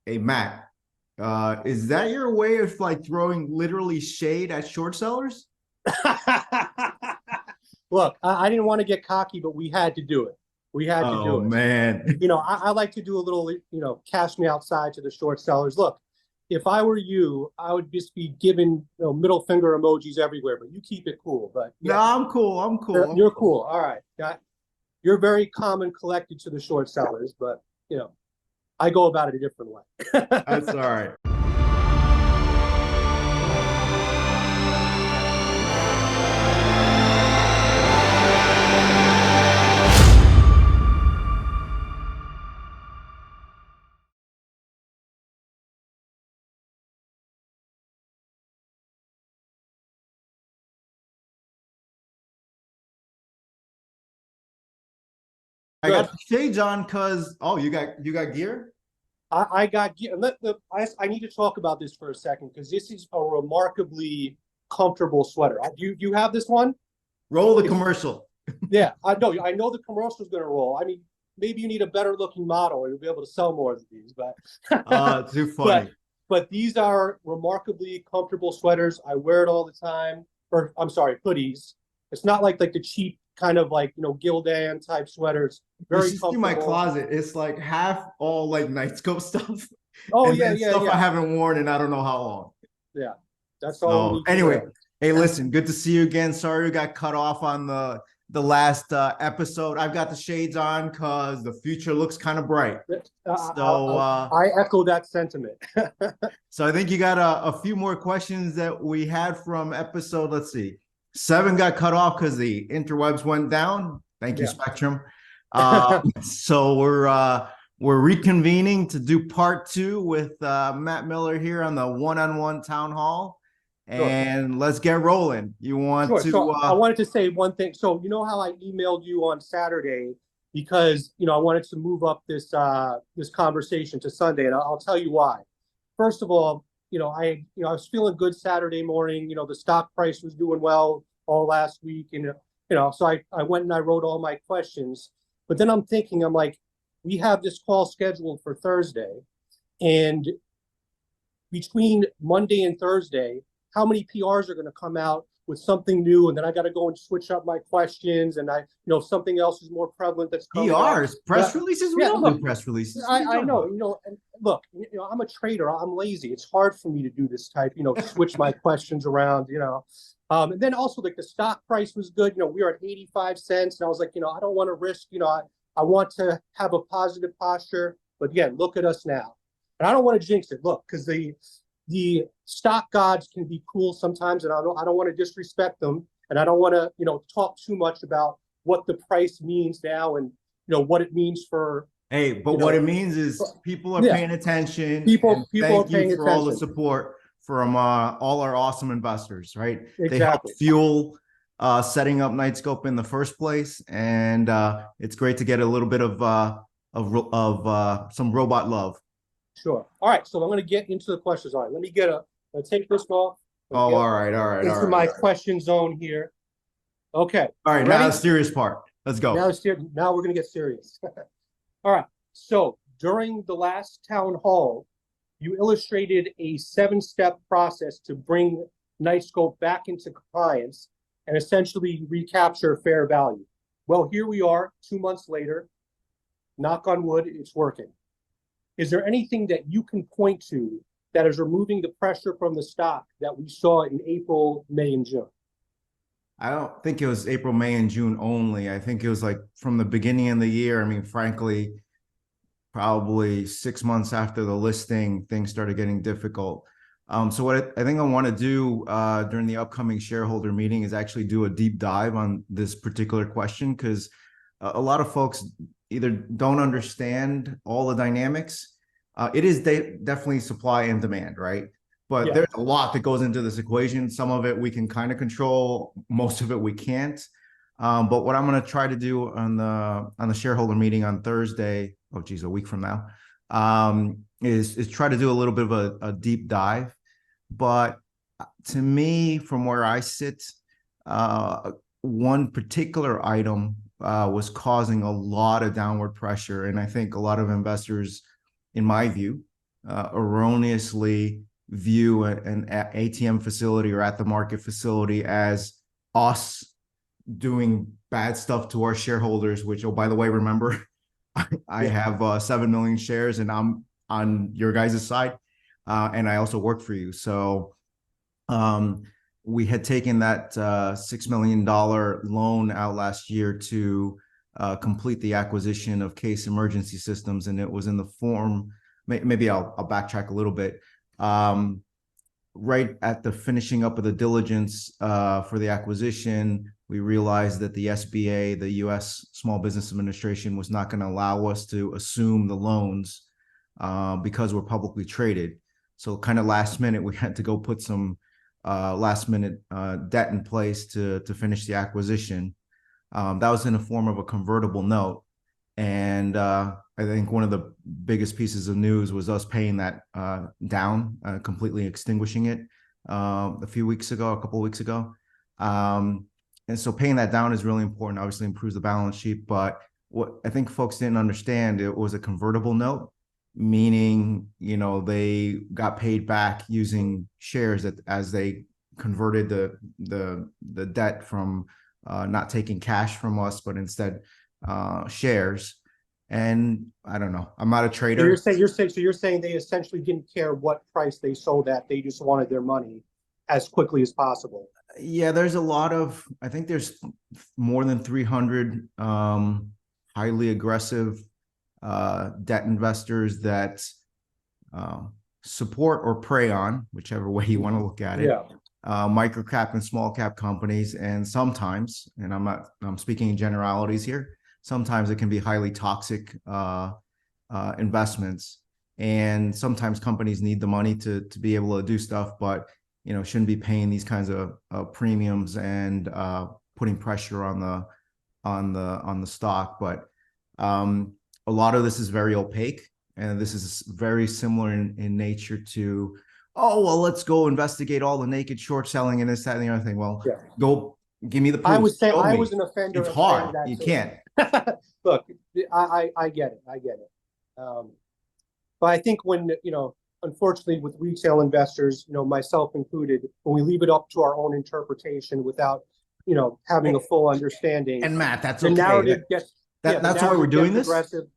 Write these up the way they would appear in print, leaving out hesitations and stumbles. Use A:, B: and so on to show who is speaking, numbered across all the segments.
A: Hey, Matt, is that your way of like throwing literally shade at short sellers?
B: Look, I didn't want to get cocky, but we had to do it. We had to
A: Oh
B: do it.
A: man.
B: I like to do a little, cash me outside to the short sellers. Look, if I were you, I would just be giving, middle finger emojis everywhere, but you keep it cool. But
A: No,
B: yeah,
A: I'm cool. I'm cool. I'm
B: you're
A: cool.
B: cool. All right. You're very calm and collected to the short sellers, but, I go about it a different
A: That's
B: way.
A: all right. I
B: Good.
A: got the shades on because you got gear?
B: I got, I need to talk about this for a second because this is a remarkably comfortable sweater. You have this one?
A: Roll the
B: It's
A: commercial.
B: Yeah, I know the commercial is going to roll. I mean, maybe you need a better looking model or you'll be able to sell more of these,
A: Too
B: but
A: funny.
B: but these are remarkably comfortable sweaters. I wear it all the time. Or I'm sorry, hoodies. It's not like the cheap kind of Gildan type sweaters.
A: You
B: Very
A: should see my
B: comfortable.
A: closet. It's like half all like Knightscope stuff,
B: Oh
A: and
B: yeah,
A: then
B: yeah,
A: stuff I
B: yeah,
A: haven't worn in I don't know how long.
B: yeah. That's all you
A: So
B: need to
A: anyway,
B: wear.
A: hey, listen, good to see you again. Sorry we got cut off on the last episode. I've got the shades on because the future looks kind of bright. So
B: I echo that sentiment.
A: so I think you got a few more questions that we had from episode. Let's see, 7 got cut off because the interwebs went down. Thank you,
B: Yeah.
A: Spectrum. So we're reconvening to do part 2 with Matt Miller here on the one-on-one town hall.
B: Sure.
A: And let's get rolling. You want
B: Sure. So
A: to
B: I wanted to say one thing. So you know how I emailed you on Saturday because I wanted to move up this conversation to Sunday, and I'll tell you why. First of all, I was feeling good Saturday morning. The stock price was doing well all last week, and so I went and I wrote all my questions. But then I'm like, we have this call scheduled for Thursday, and between Monday and Thursday, how many PRs are going to come out with something new, and then I got to go and switch up my questions, and something else is more prevalent that's coming up.
A: PRs, press releases? We
B: Yeah,
A: don't do
B: look,
A: press releases. What are you
B: I
A: talking
B: know,
A: about?
B: and look, I'm a trader. I'm lazy. It's hard for me to do this type, switch my questions around, and then also like the stock price was good. We were at 85 cents, and I was like, I don't want to risk, I want to have a positive posture, but again, look at us now. And I don't want to jinx it. Look, because the stock gods can be cruel sometimes, and I don't want to disrespect them, and I don't want to talk too much about what the price means now and what it means for
A: Hey, but
B: you
A: what it
B: know
A: means is people are
B: yeah,
A: paying attention, and
B: people are
A: thank you
B: paying
A: for all the
B: attention.
A: support from all our awesome investors, right? They help
B: Exactly.
A: fuel setting up Knightscope in the first place, and it's great to get a little bit of some robot love.
B: Sure. All right, so I'm going to get into the questions. All right, let's take this off and
A: Oh,
B: get
A: all right, all right, all
B: into
A: right,
B: my
A: all right.
B: question zone here. Okay,
A: All
B: you
A: right, now
B: ready?
A: the serious part. Let's go.
B: Now we're going to get serious. All right. So during the last town hall, you illustrated a 7-step process to bring Knightscope back into compliance and essentially recapture fair value. Well, here we are 2 months later. Knock on wood, it's working. Is there anything that you can point to that is removing the pressure from the stock that we saw in April, May, and June?
A: I don't think it was April, May, and June only. I think it was like from the beginning of the year. I mean, frankly, probably 6 months after the listing, things started getting difficult. So what I think I want to do during the upcoming shareholder meeting is actually do a deep dive on this particular question, because a lot of folks either don't understand all the dynamics. It is definitely supply and demand, right? But
B: Yeah.
A: there's a lot that goes into this equation. Some of it we can kind of control, most of it we can't. But what I'm going to try to do on the shareholder meeting on Thursday, oh geez, a week from now, is try to do a little bit of a deep dive. But to me, from where I sit, one particular item was causing a lot of downward pressure, and I think a lot of investors, in my view, erroneously view an ATM facility or at the market facility as us doing bad stuff to our shareholders, which, oh, by the way, remember, I have 7 million shares and I'm on your guys' side. And I also work for you. So we had taken that $6 million loan out last year to complete the acquisition of Case Emergency Systems. And it was in the form, maybe I'll backtrack a little bit. Right at the finishing up of the diligence for the acquisition, we realized that the SBA, the U.S. Small Business Administration, was not going to allow us to assume the loans because we're publicly traded. So kind of last minute, we had to go put some last minute debt in place to finish the acquisition. That was in the form of a convertible note. And I think one of the biggest pieces of news was us paying that down, completely extinguishing it a couple of weeks ago. And so paying that down is really important, obviously improves the balance sheet. But what I think folks didn't understand, it was a convertible note, meaning, they got paid back using shares as they converted the debt from not taking cash from us, but instead shares. And I don't know, I'm not a trader.
B: So you're saying they essentially didn't care what price they sold at, they just wanted their money as quickly as possible.
A: Yeah, I think there's more than 300 highly aggressive debt investors that support or prey on, whichever way you want to look at it. Micro cap and small cap companies, and sometimes, and I'm speaking in generalities here, sometimes it can be highly toxic investments, and sometimes companies need the money to be able to do stuff, but shouldn't be paying these kinds of premiums and putting pressure on the stock. But a lot of this is very opaque, and this is very similar in nature to, oh, well, let's go investigate all the naked short selling and this, that, and the other thing. Well, go give me the proof.
B: I was an offender.
A: It's hard. You can't.
B: Look, I get it. I get it. But I think when, unfortunately with retail investors, myself included, when we leave it up to our own interpretation without, having a full understanding.
A: And Matt, that's
B: the
A: okay.
B: narrative gets
A: that's why we're doing this.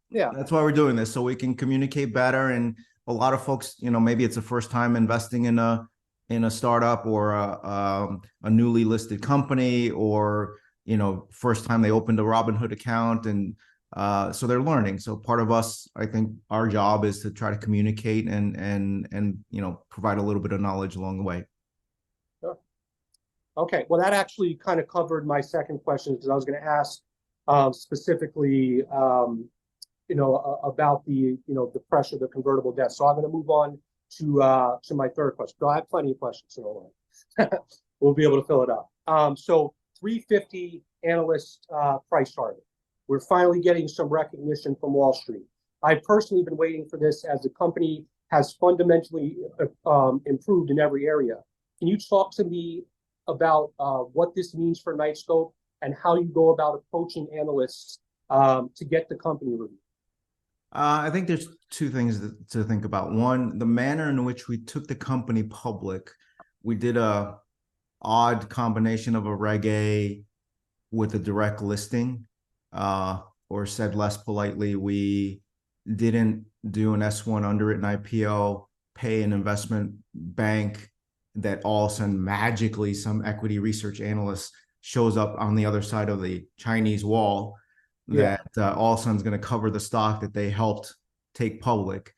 B: Yeah,
A: that's why we're doing this, so we can communicate better. And a lot of folks, maybe it's the first time investing in a startup or a newly listed company, or first time they opened a Robinhood account, and so they're learning. So part of us, I think, our job is to try to communicate and provide a little bit of knowledge along the way.
B: Sure. Okay, well, that actually kind of covered my second question, because I was going to ask specifically, about the pressure of the convertible debt. So I'm going to move on to my third question. So I have plenty of questions, so we'll be able to fill it up. So 350 analyst price target. We're finally getting some recognition from Wall Street. I've personally been waiting for this, as the company has fundamentally improved in every area. Can you talk to me about what this means for Knightscope and how you go about approaching analysts to get the company reviewed?
A: I think there's two things to think about. One, the manner in which we took the company public. We did a odd combination of a Reg A with a direct listing, or said less politely, we didn't do an S1 underwritten IPO, pay an investment bank that all of a sudden magically some equity research analyst shows up on the other side of the Chinese wall that all of a sudden is going to cover the stock that they helped take public.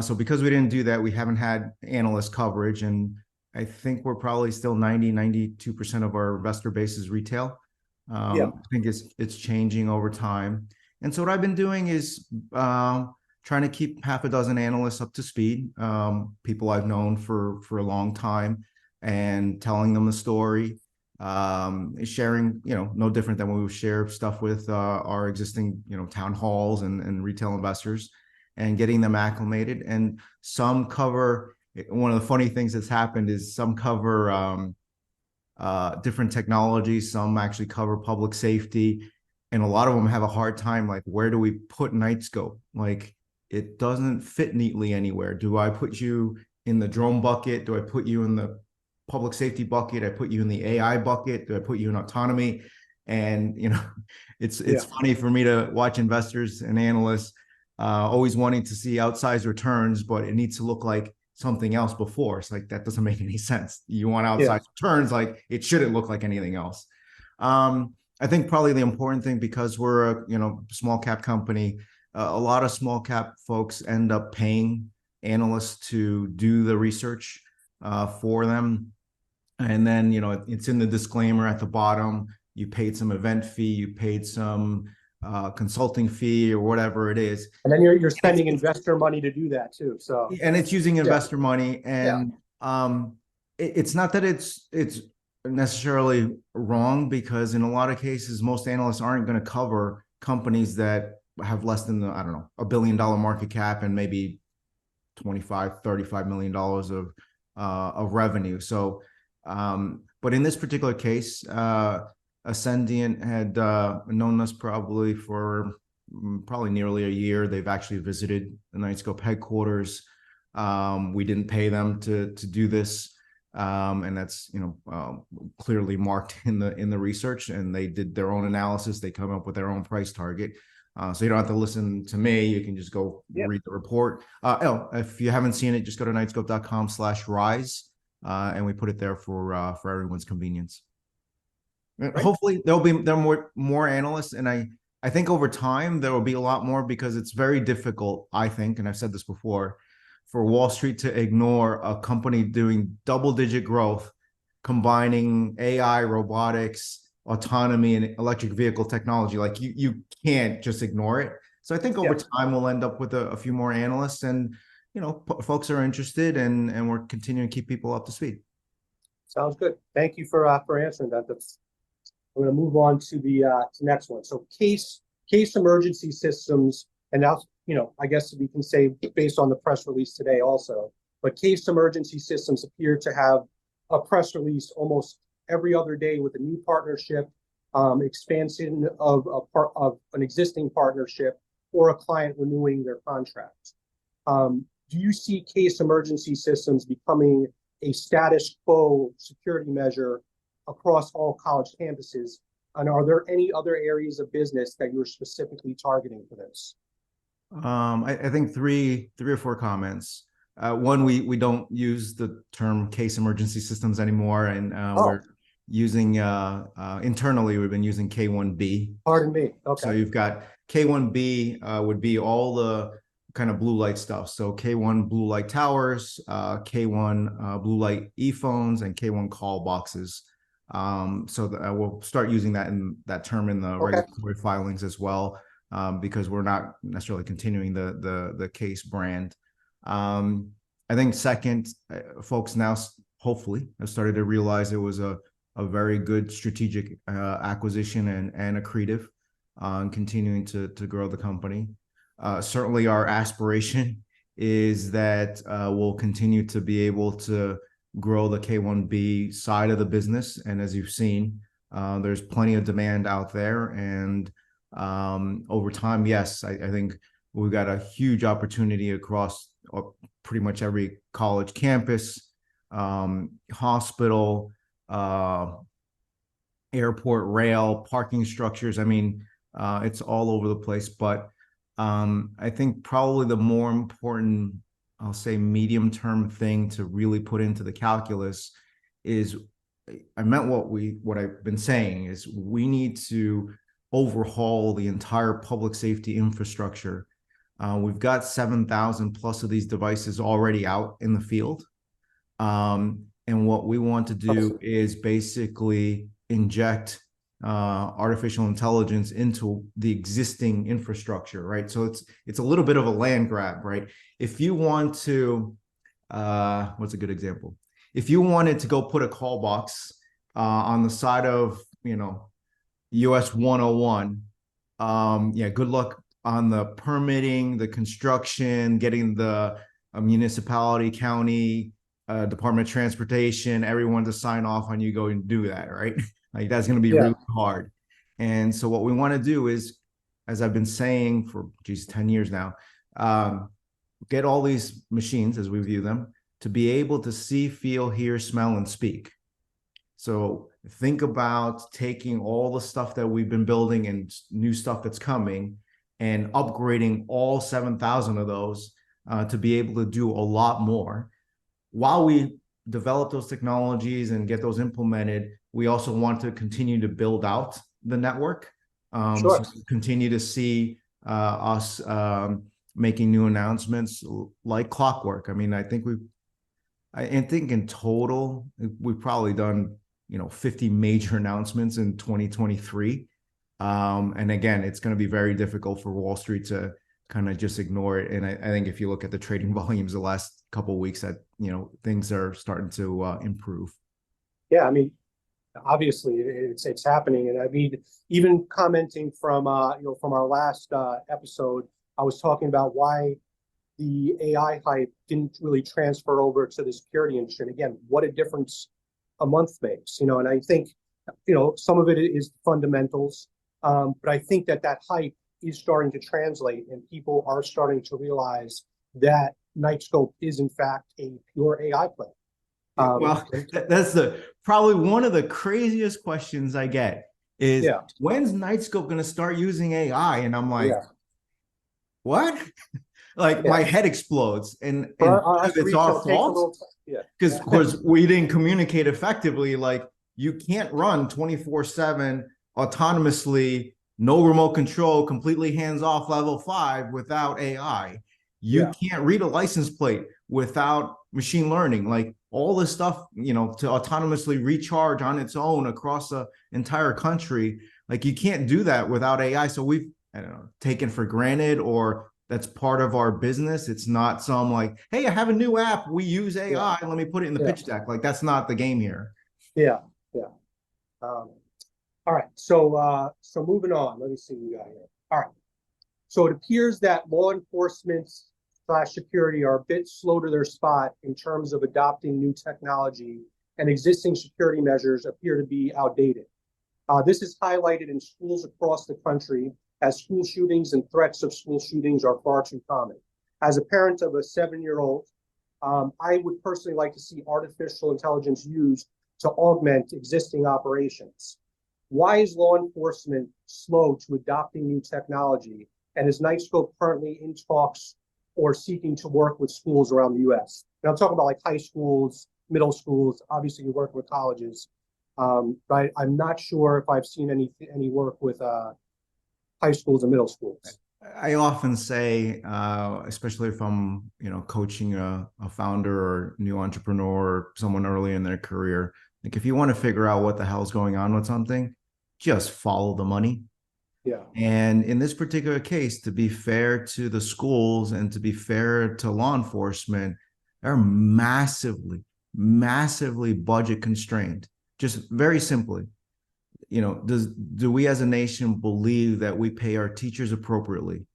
A: So because we didn't do that, we haven't had analyst coverage, and I think we're probably still 92% of our investor base is retail. I think it's changing over time. And so what I've been doing is trying to keep half a dozen analysts up to speed, people I've known for a long time, and telling them the story, sharing, no different than when we share stuff with our existing, town halls and retail investors, and getting them acclimated. And some cover, one of the funny things that's happened is some cover different technologies, some actually cover public safety, and a lot of them have a hard time, like, where do we put Knightscope? Like, it doesn't fit neatly anywhere. Do I put you in the drone bucket? Do I put you in the public safety bucket? I put you in the AI bucket? Do I put you in autonomy? And it's funny for me to watch investors and analysts always wanting to see outsized returns, but it needs to look like something else before. It's like that doesn't make any sense. You want outsized returns, like it shouldn't look like anything else. I think probably the important thing, because we're a small cap company, a lot of small cap folks end up paying analysts to do the research for them. And then, it's in the disclaimer at the bottom. You paid some event fee, you paid some consulting fee or whatever it is.
B: And then you're spending investor money to do that too. So,
A: and it's using investor money. And it's not that it's necessarily wrong, because in a lot of cases, most analysts aren't going to cover companies that have less than $1 billion market cap and maybe $25-35 million of revenue. So, but in this particular case, Ascendiant had known us probably for nearly a year. They've actually visited the Knightscope headquarters. We didn't pay them to do this, and that's clearly marked in the research. And they did their own analysis. They come up with their own price target. So you don't have to listen to me. You can just go read the report. If you haven't seen it, just go to knightscope.com/rise, and we put it there for everyone's convenience. Right. Hopefully there are more analysts, and I think over time there will be a lot more, because it's very difficult, I think, and I've said this before, for Wall Street to ignore a company doing double-digit growth, combining AI, robotics, autonomy, and electric vehicle technology. Like you can't just ignore it. So I think over time we'll end up with a few more analysts, and folks are interested, and we're continuing to keep people up to speed.
B: Sounds good. Thank you for answering that. I'm going to move on to the next one. So case emergency systems, and now I guess we can say based on the press release today also, but case emergency systems appear to have a press release almost every other day with a new partnership, expansion of an existing partnership, or a client renewing their contract. Do you see case emergency systems becoming a status quo security measure across all college campuses? And are there any other areas of business that you're specifically targeting for this?
A: I think three or four comments. One, we don't use the term case emergency systems anymore, and we're using internally, we've been using K1B.
B: Pardon me. Okay.
A: So you've got K1B would be all the kind of blue light stuff. So K1 blue light towers, K1 blue light e-phones, and K1 call boxes. So we'll start using that term in the regulatory filings as well, because we're not necessarily continuing the case brand. I think second, folks now hopefully have started to realize it was a very good strategic acquisition and accretive, continuing to grow the company. Certainly our aspiration is that we'll continue to be able to grow the K1B side of the business. And as you've seen, there's plenty of demand out there. And over time, yes, I think we've got a huge opportunity across pretty much every college campus, hospital, airport, rail, parking structures. I mean, it's all over the place. But I think probably the more important, I'll say, medium-term thing to really put into the calculus is, I meant what I've been saying is we need to overhaul the entire public safety infrastructure. We've got 7,000 plus of these devices already out in the field. And what we want to do is basically inject artificial intelligence into the existing infrastructure, right? So it's a little bit of a land grab, right? If you want to, what's a good example? If you wanted to go put a call box on the side of, US 101, good luck on the permitting, the construction, getting the municipality, county, Department of Transportation, everyone to sign off on you go and do that, right? Like that's going to be really hard. And so what we want to do is, as I've been saying for 10 years now, get all these machines, as we view them, to be able to see, feel, hear, smell, and speak. So think about taking all the stuff that we've been building and new stuff that's coming and upgrading all 7,000 of those to be able to do a lot more. While we develop those technologies and get those implemented, we also want to continue to build out the network.
B: Sure.
A: So continue to see us making new announcements like clockwork. I mean, I think in total, we've probably done 50 major announcements in 2023. And again, it's going to be very difficult for Wall Street to kind of just ignore it. And I think if you look at the trading volumes the last couple of weeks, that things are starting to improve.
B: Yeah, I mean, obviously it's happening, and I mean, even commenting from from our last episode, I was talking about why the AI hype didn't really transfer over to the security industry. And again, what a difference a month makes, and I think, some of it is fundamentals, but I think that hype is starting to translate, and people are starting to realize that Knightscope is in fact a pure AI play.
A: Well, that's probably one of the craziest questions I get is, when's Knightscope going to start using AI? And I'm like, what? Like my head explodes, and it's our fault because we didn't communicate effectively. Like, you can't run 24/7 autonomously, no remote control, completely hands off level 5 without AI. You can't read a license plate without machine learning. Like, all this stuff, to autonomously recharge on its own across the entire country. Like, you can't do that without AI. So we've, taken for granted, or that's part of our business. It's not some like, hey, I have a new app, we use AI, let me put it in the pitch deck. Like, that's not the game here.
B: All right, so moving on, let me see what we got here. All right, so it appears that law enforcement / security are a bit slow to their spot in terms of adopting new technology, and existing security measures appear to be outdated. This is highlighted in schools across the country, as school shootings and threats of school shootings are far too common. As a parent of a 7-year-old, I would personally like to see artificial intelligence used to augment existing operations. Why is law enforcement slow to adopting new technology? And is Knightscope currently in talks or seeking to work with schools around the U.S.? And I'm talking about like high schools, middle schools. Obviously, you work with colleges, but I'm not sure if I've seen any work with high schools and middle schools.
A: I often say, especially if I'm, coaching a founder or new entrepreneur or someone early in their career, like, if you want to figure out what the hell's going on with something, just follow the money. And in this particular case, to be fair to the schools and to be fair to law enforcement, they're massively, massively budget constrained. Just very simply, do we as a nation believe that we pay our teachers appropriately?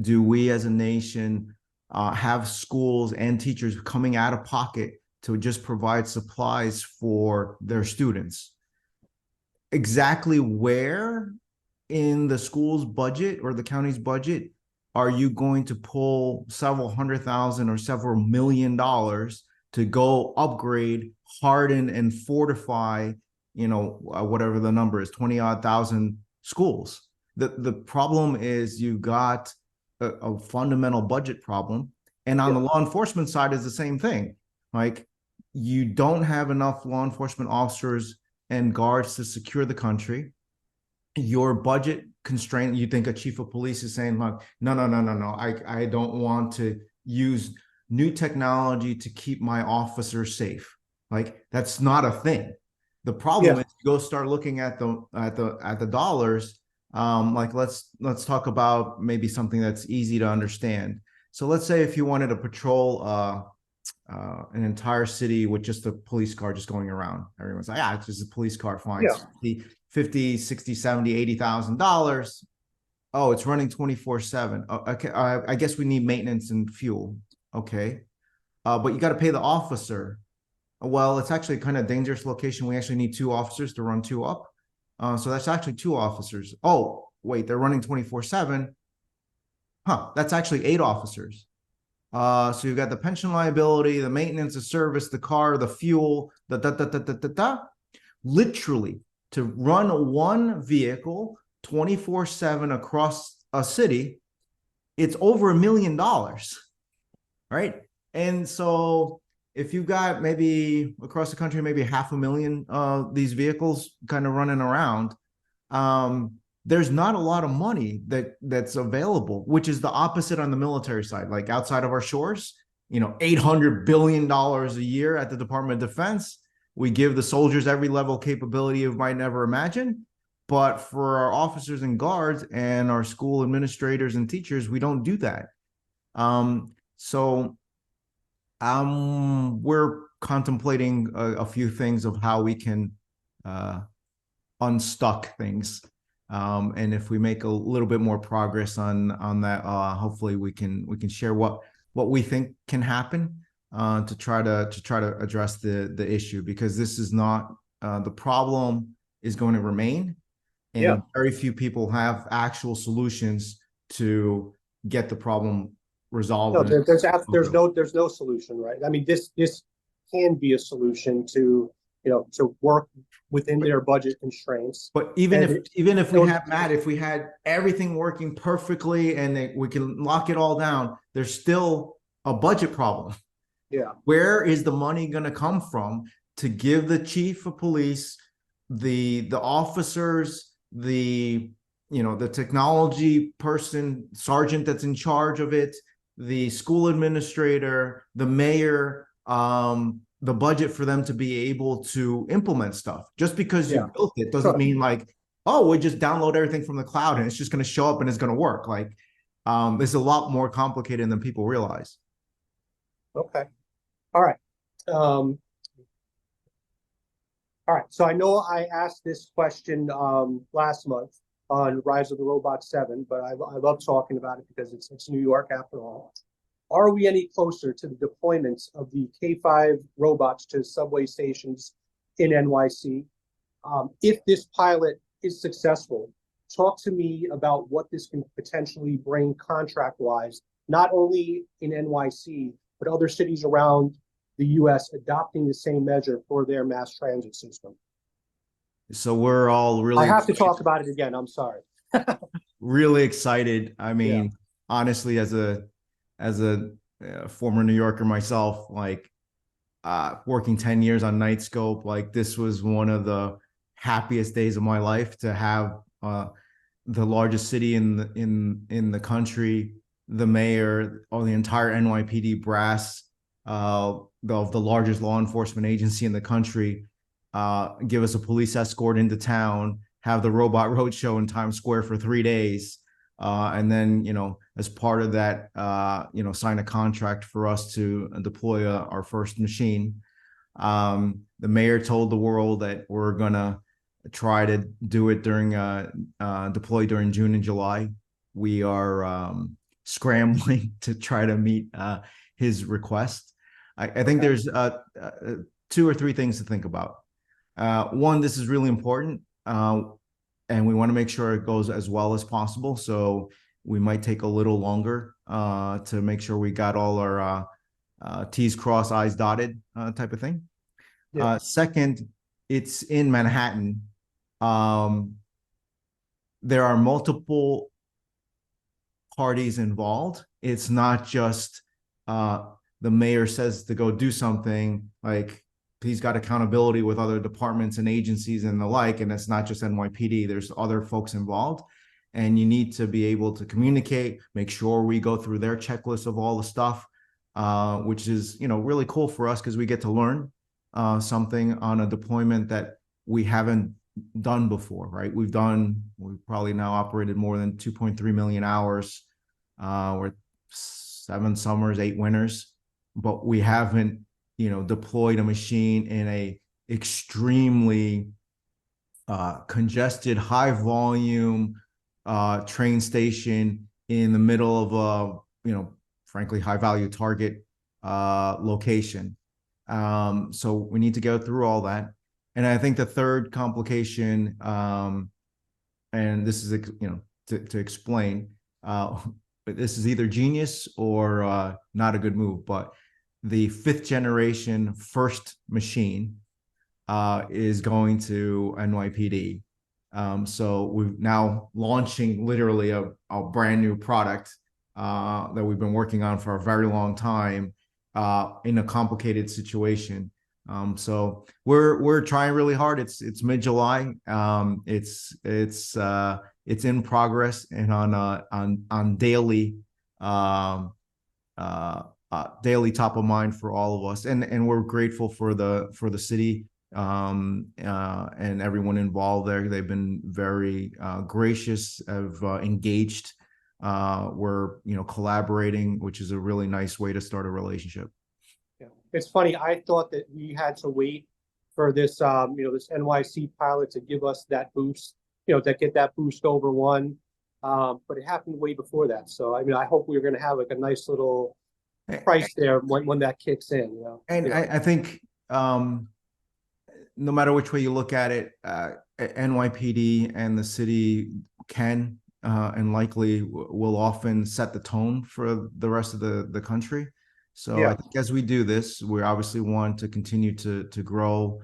A: Do we as a nation have schools and teachers coming out of pocket to just provide supplies for their students? Exactly where in the school's budget or the county's budget are you going to pull several $100,000 or several $1 million to go upgrade, harden, and fortify, whatever the number is, 20-odd thousand schools? The problem is you got a fundamental budget problem. And on the law enforcement side is the same thing. Like, you don't have enough law enforcement officers and guards to secure the country. Your budget constraint, you think a chief of police is saying, like, no, I don't want to use new technology to keep my officers safe. Like, that's not a thing. The problem is, you go start looking at the dollars. Like, let's talk about maybe something that's easy to understand. So let's say if you wanted to patrol an entire city with just a police car just going around, everyone's like, it's just a police car, fine. $50, $60, $70, $80,000. Oh, it's running 24/7. Okay, I guess we need maintenance and fuel. Okay, but you got to pay the officer. Well, it's actually kind of dangerous location. We actually need 2 officers to run 2 up. So that's actually 2 officers. Oh, wait, they're running 24/7. That's actually 8 officers. So you've got the pension liability, the maintenance, the service, the car, the fuel, literally to run one vehicle 24/7 across a city, it's over $1 million, right? And so if you've got maybe across the country, maybe 500,000 these vehicles kind of running around, there's not a lot of money that's available, which is the opposite on the military side. Like outside of our shores, $800 billion a year at the Department of Defense. We give the soldiers every level of capability you might never imagine. But for our officers and guards and our school administrators and teachers, we don't do that. So we're contemplating a few things of how we can unstuck things. And if we make a little bit more progress on that, hopefully we can share what we think can happen to try to address the issue, because this is not the problem is going to remain, and very few people have actual solutions to get the problem resolved.
B: No, there's no solution, right? I mean, this can be a solution to work within their budget constraints.
A: But even if we had, Matt, if we had everything working perfectly and we can lock it all down, there's still a budget problem.
B: Yeah.
A: Where is the money going to come from to give the chief of police, the officers, the technology person, sergeant that's in charge of it, the school administrator, the mayor, the budget for them to be able to implement stuff? Just because you built it doesn't mean like, oh, we just download everything from the cloud and it's just going to show up and it's going to work. Like, it's a lot more complicated than people realize.
B: Okay. All right. All right. So I know I asked this question last month on Rise of the Robot 7, but I love talking about it because it's New York after all. Are we any closer to the deployments of the K5 robots to subway stations in NYC? If this pilot is successful, talk to me about what this can potentially bring contract-wise, not only in NYC, but other cities around the U.S. adopting the same measure for their mass transit system.
A: So we're all really—
B: I have to talk about it again. I'm sorry.
A: Really excited. I mean, honestly, as a former New Yorker myself, like working 10 years on Knightscope, like this was one of the happiest days of my life to have the largest city in the country, the mayor, or the entire NYPD brass of the largest law enforcement agency in the country give us a police escort into town, have the robot roadshow in Times Square for 3 days. And then, as part of that, sign a contract for us to deploy our first machine. The mayor told the world that we're going to try to do it deploy during June and July. We are scrambling to try to meet his request. I think there's 2 or 3 things to think about. One, this is really important. And we want to make sure it goes as well as possible. So we might take a little longer to make sure we got all our T's crossed, I's dotted type of thing. Yeah. Second, it's in Manhattan. There are multiple parties involved. It's not just the mayor says to go do something, like he's got accountability with other departments and agencies and the like, and it's not just NYPD. There's other folks involved, and you need to be able to communicate, make sure we go through their checklist of all the stuff, which is really cool for us because we get to learn something on a deployment that we haven't done before, right? We've probably now operated more than 2.3 million hours. We're 7 summers, 8 winters, but we haven't deployed a machine in a extremely congested, high volume train station in the middle of a, frankly, high value target location. So we need to go through all that. And I think the third complication, and this is, to explain, this is either genius or not a good move, but the 5th generation first machine is going to NYPD. So we're now launching literally a brand new product that we've been working on for a very long time in a complicated situation. So we're trying really hard. It's mid-July. It's in progress and on daily daily top of mind for all of us, and we're grateful for the city and everyone involved there. They've been very gracious, have engaged. We're collaborating, which is a really nice way to start a relationship.
B: Yeah. It's funny, I thought that we had to wait for this this NYC Pilot to give us that boost, to get that boost over one. But it happened way before that. So I hope we're gonna have like a nice little price there when that kicks in.
A: And I think no matter which way you look at it, NYPD and the city can and likely will often set the tone for the rest of the country. So I think as we do this, we obviously want to continue to grow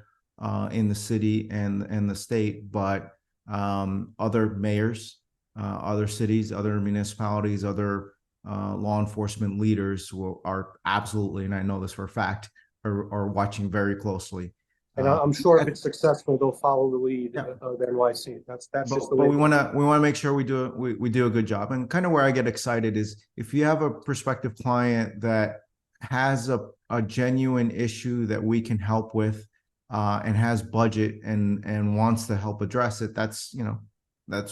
A: in the city and the state, but other mayors, other cities, other municipalities, other law enforcement leaders are absolutely, and I know this for a fact, are watching very closely.
B: And I'm sure if it's successful, they'll follow the lead of NYC. That's just the way.
A: But we want to make sure we do a good job. And kind of where I get excited is if you have a prospective client that has a genuine issue that we can help with and has budget and wants to help address it, that's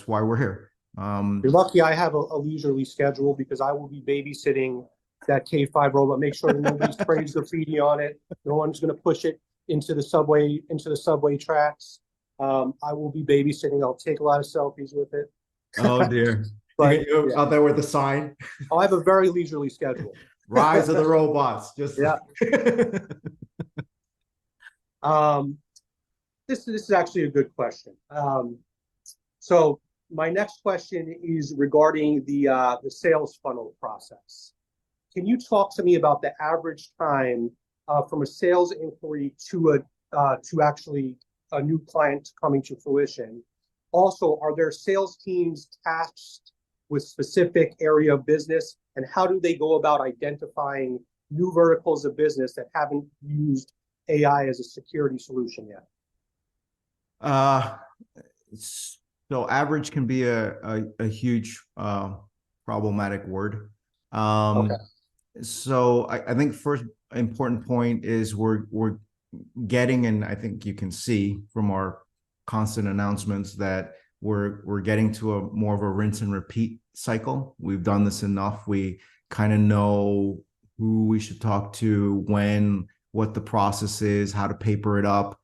A: why we're here.
B: You're lucky I have a leisurely schedule because I will be babysitting that K5 robot. Make sure that nobody sprays graffiti on it. No one's going to push it into the subway tracks. I will be babysitting. I'll take a lot of selfies with it.
A: Oh dear.
B: But
A: out there with the sign.
B: I have a very leisurely schedule.
A: Rise of the robots. Just
B: This is actually a good question. So my next question is regarding the sales funnel process. Can you talk to me about the average time from a sales inquiry to actually a new client coming to fruition? Also, are there sales teams tasked with specific area of business, and how do they go about identifying new verticals of business that haven't used AI as a security solution yet?
A: So average can be a huge problematic word.
B: Okay.
A: So I think first important point is we're getting, and I think you can see from our constant announcements that we're getting to a more of a rinse and repeat cycle. We've done this enough. We kind of know who we should talk to, when, what the process is, how to paper it up,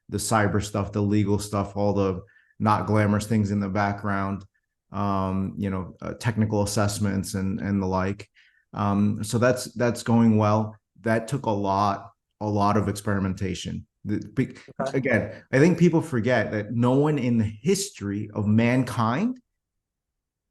A: the cyber stuff, the legal stuff, all the not glamorous things in the background, technical assessments and the like. So that's going well. That took a lot of experimentation. Again, I think people forget that no one in the history of mankind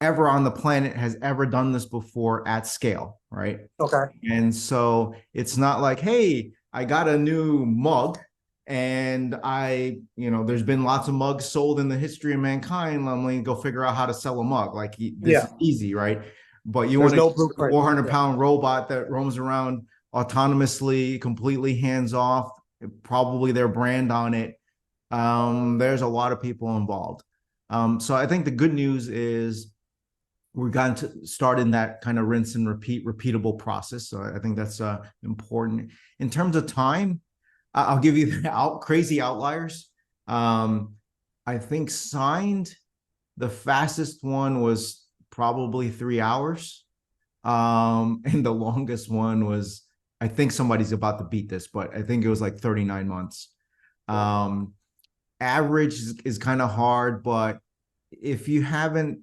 A: ever on the planet has ever done this before at scale, right?
B: Okay.
A: And so it's not like, hey, I got a new mug and there's been lots of mugs sold in the history of mankind. Let me go figure out how to sell a mug. Like this is easy, right? But you want a 400-pound robot that roams around autonomously, completely hands off, probably their brand on it. There's a lot of people involved. So I think the good news is we've gotten to start in that kind of rinse and repeatable process. So I think that's important. In terms of time, I'll give you the crazy outliers. I think signed, the fastest one was probably 3 hours. And the longest one was, I think somebody's about to beat this, but I think it was like 39 months. Average is kind of hard, but if you haven't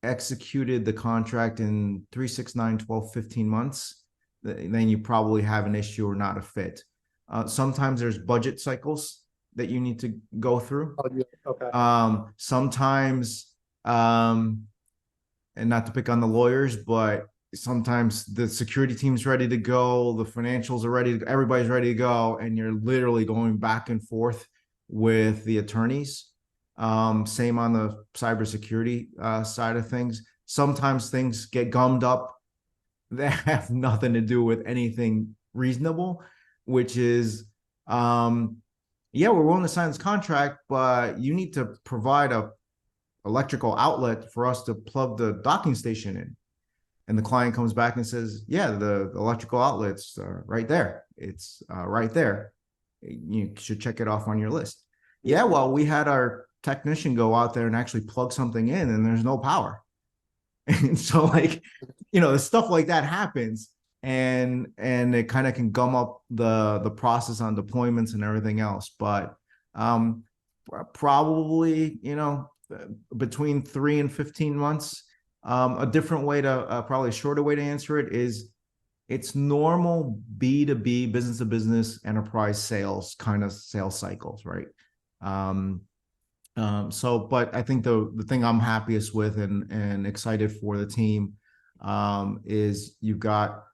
A: executed the contract in 3, 6, 9, 12, 15 months, then you probably have an issue or not a fit. Sometimes there's budget cycles that you need to go through.
B: Okay.
A: Sometimes and not to pick on the lawyers, but sometimes the security team's ready to go, the financials are ready, everybody's ready to go, and you're literally going back and forth with the attorneys. Same on the cybersecurity side of things. Sometimes things get gummed up that have nothing to do with anything reasonable, which is, yeah, we're willing to sign this contract, but you need to provide a electrical outlet for us to plug the docking station in. And the client comes back and says, yeah, the electrical outlet's right there. It's right there. You should check it off on your list. Yeah, well, we had our technician go out there and actually plug something in and there's no power. And so like, the stuff like that happens, and it kind of can gum up the process on deployments and everything else. But probably, between 3 and 15 months. A different way to probably a shorter way to answer it is it's normal B2B, business to business, enterprise sales kind of sales cycles, right? But I think the thing I'm happiest with and excited for the team is you've got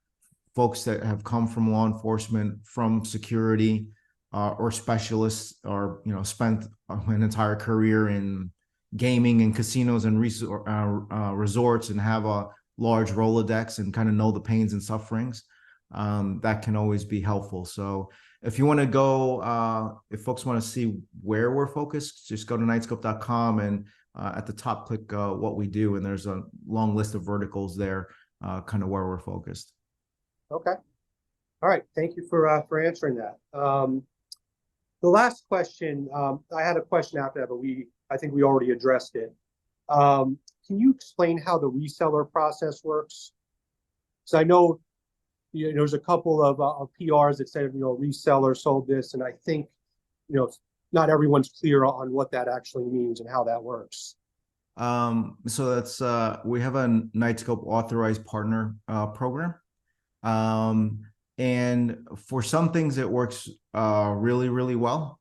A: folks that have come from law enforcement, from security, or specialists, or spent an entire career in gaming and casinos and resorts, and have a large Rolodex and kind of know the pains and sufferings. That can always be helpful. So if you want to go, if folks want to see where we're focused, just go to knightscope.com, and at the top, click what we do. And there's a long list of verticals there, kind of where we're focused.
B: Okay. All right. Thank you for answering that. The last question, I had a question after that, but I think we already addressed it. Can you explain how the reseller process works? So I know there's a couple of PRs that said, reseller sold this, and I think, not everyone's clear on what that actually means and how that works.
A: So that's we have a Knightscope authorized partner program. And for some things it works really, really well.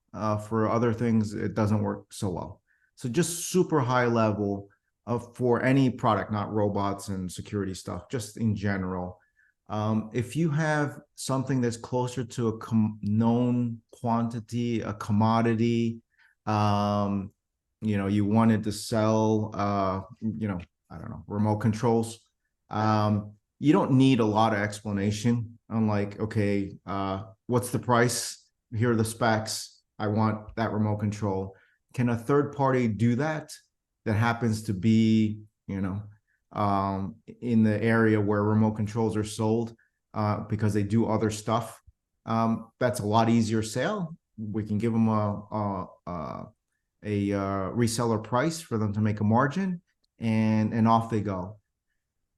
A: For other things, it doesn't work so well. So just super high level for any product, not robots and security stuff, just in general. If you have something that's closer to a known quantity, a commodity, you wanted to sell, I don't know, remote controls. You don't need a lot of explanation on like, okay, what's the price? Here are the specs. I want that remote control. Can a third party do that? That happens to be, in the area where remote controls are sold, because they do other stuff. That's a lot easier sale. We can give them a reseller price for them to make a margin, and off they go.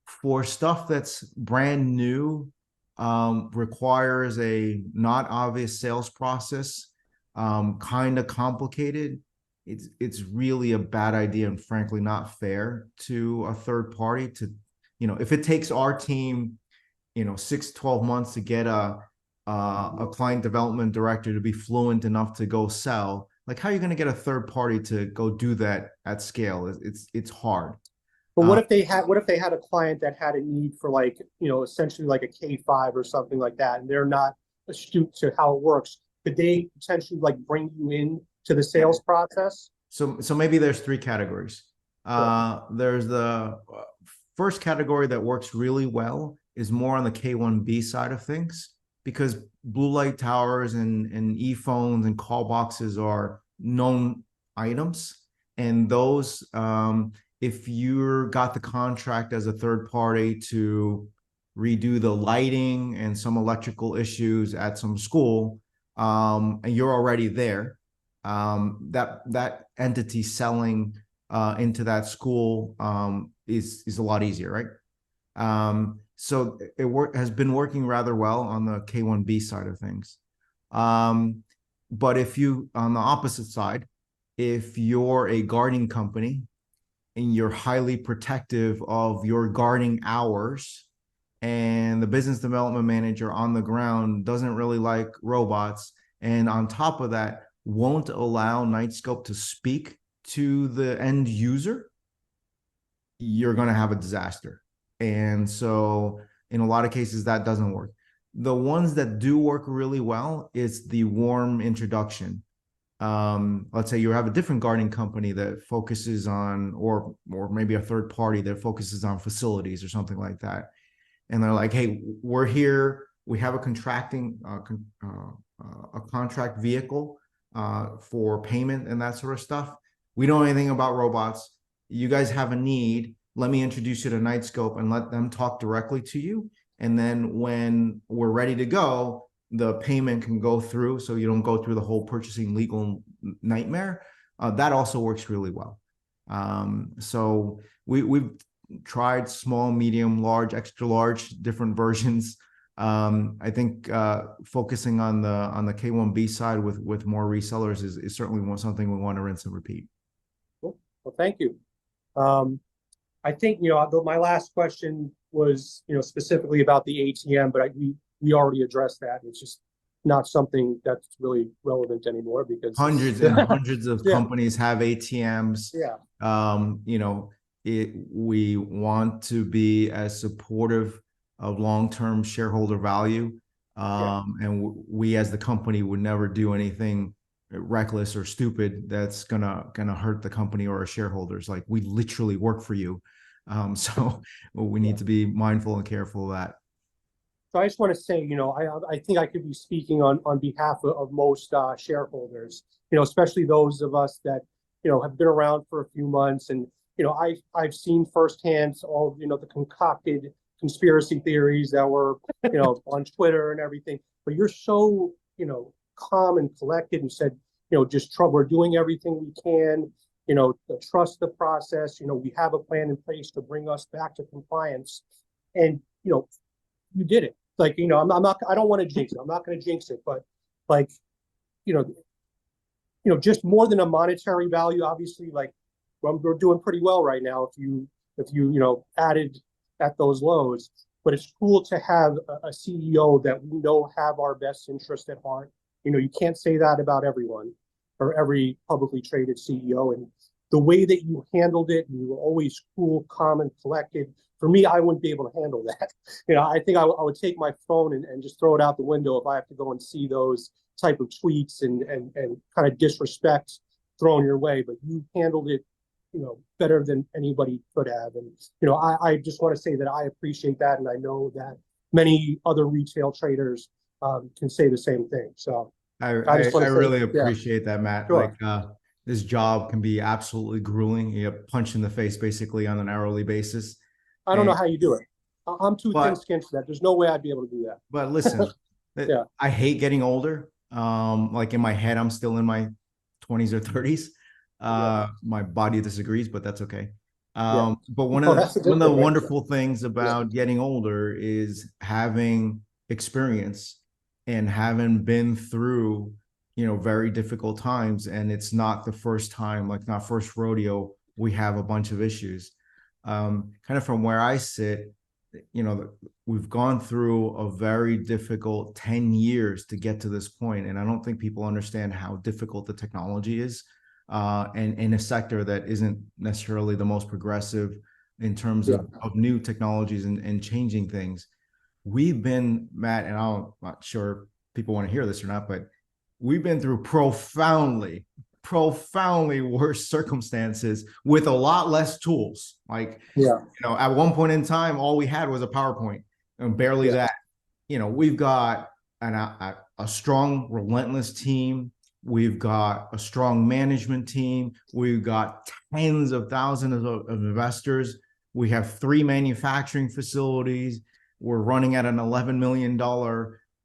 A: For stuff that's brand new, requires a not obvious sales process, kind of complicated, it's really a bad idea, and frankly not fair to a third party to, if it takes our team, 6-12 months to get a client development director to be fluent enough to go sell, like how are you going to get a third party to go do that at scale? It's hard.
B: But what if they had a client that had a need for essentially like a K5 or something like that, and they're not astute to how it works? Could they potentially bring you in to the sales process?
A: So maybe there's 3 categories.
B: Sure.
A: There's the first category that works really well is more on the K1B side of things, because blue light towers and e-phones and call boxes are known items. And those, if you're got the contract as a third party to redo the lighting and some electrical issues at some school, and you're already there, that entity selling into that school is a lot easier, right? So it has been working rather well on the K1B side of things. But if you, on the opposite side, if you're a guarding company and you're highly protective of your guarding hours, and the business development manager on the ground doesn't really like robots, and on top of that won't allow Knightscope to speak to the end user, you're going to have a disaster. And so in a lot of cases, that doesn't work. The ones that do work really well is the warm introduction. Let's say you have a different guarding company that focuses on, or maybe a third party that focuses on facilities or something like that. And they're like, hey, we're here. We have a a contract vehicle for payment and that sort of stuff. We don't know anything about robots. You guys have a need. Let me introduce you to Knightscope and let them talk directly to you. And then when we're ready to go, the payment can go through, so you don't go through the whole purchasing legal nightmare. That also works really well. So we've tried small, medium, large, extra large, different versions. I think focusing on the K1B side with more resellers is certainly something we want to rinse and repeat.
B: Cool. Well, thank you. I think, my last question was, specifically about the ATM, but we already addressed that. It's just not something that's really relevant anymore because
A: hundreds and hundreds of
B: yeah.
A: companies have ATMs.
B: Yeah.
A: We want to be as supportive of long-term shareholder value. And we as the company would never do anything reckless or stupid that's gonna hurt the company or our shareholders. Like, we literally work for you. So we need to be mindful and careful of that.
B: So I just want to say, I think I could be speaking on behalf of most shareholders, especially those of us that, have been around for a few months. And, I've seen firsthand all, the concocted conspiracy theories that were, on Twitter and everything. But you're so, calm and collected and said, just we're doing everything we can, trust the process. We have a plan in place to bring us back to compliance. And, you did it. Like, I don't want to jinx it. I'm not going to jinx it, but like, just more than a monetary value, obviously, like, well, we're doing pretty well right now. If you added at those lows, but it's cool to have a CEO that we know have our best interest at heart. You can't say that about everyone or every publicly traded CEO. And the way that you handled it, you were always cool, calm, and collected. For me, I wouldn't be able to handle that. I think I would take my phone and just throw it out the window if I have to go and see those type of tweets and kind of disrespect thrown your way. But you handled it, better than anybody could have. And, I just want to say that I appreciate that. And I know that many other retail traders can say the same thing. So
A: I really appreciate that, Matt.
B: Sure.
A: Like, this job can be absolutely grueling. You get punched in the face basically on an hourly basis.
B: I don't know how you do it. I'm too thin-skinned for that. There's no way I'd be able to do that.
A: But listen, I hate getting older. Like, in my head, I'm still in my 20s or 30s. My body disagrees, but that's okay. But one of the wonderful things about getting older is having experience and having been through, very difficult times. And it's not the first time, like, not first rodeo, we have a bunch of issues. Kind of from where I sit, we've gone through a very difficult 10 years to get to this point. And I don't think people understand how difficult the technology is. And in a sector that isn't necessarily the most progressive in terms of new technologies and changing things. We've been, Matt, and I'm not sure if people want to hear this or not, but we've been through profoundly worse circumstances with a lot less tools. Like, at one point in time, all we had was a PowerPoint and barely that. We've got a strong, relentless team. We've got a strong management team. We've got tens of thousands of investors. We have 3 manufacturing facilities. We're running at an $11 million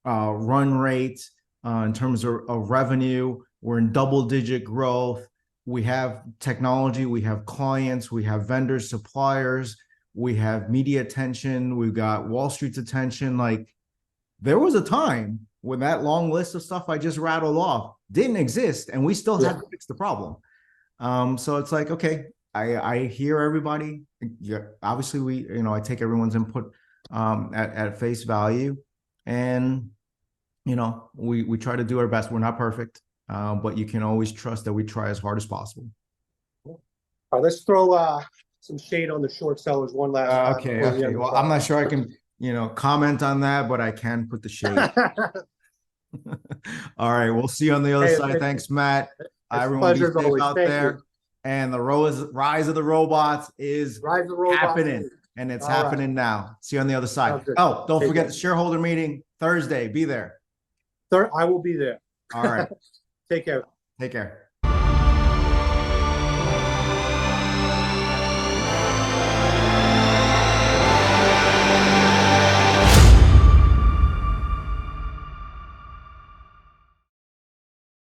A: run rate in terms of revenue. We're in double-digit growth. We have technology. We have clients. We have vendors, suppliers. We have media attention. We've got Wall Street's attention. Like, there was a time when that long list of stuff I just rattled off didn't exist, and we still had to fix the problem. So it's like, okay, I hear everybody. Obviously, I take everyone's input at face value, and we try to do our best. We're not perfect, but you can always trust that we try as hard as possible.
B: All right, let's throw some shade on the short sellers one last time.
A: Okay,
B: before the end
A: okay.
B: of the
A: Well, I'm not sure I can, comment on that, but I can put the shade. All right, we'll see you on the other
B: Hey,
A: side. Thanks, Matt.
B: it's a
A: Everyone be
B: pleasure as
A: safe
B: always.
A: out
B: Thank
A: there.
B: you.
A: And the rise of the robots is
B: Rise of the robots.
A: happening, and it's
B: All right.
A: happening now. See you on the other side.
B: Sounds good.
A: Oh, don't
B: Take
A: forget
B: care.
A: the shareholder meeting Thursday. Be there.
B: I will be there.
A: All right.
B: Take care.
A: Take care.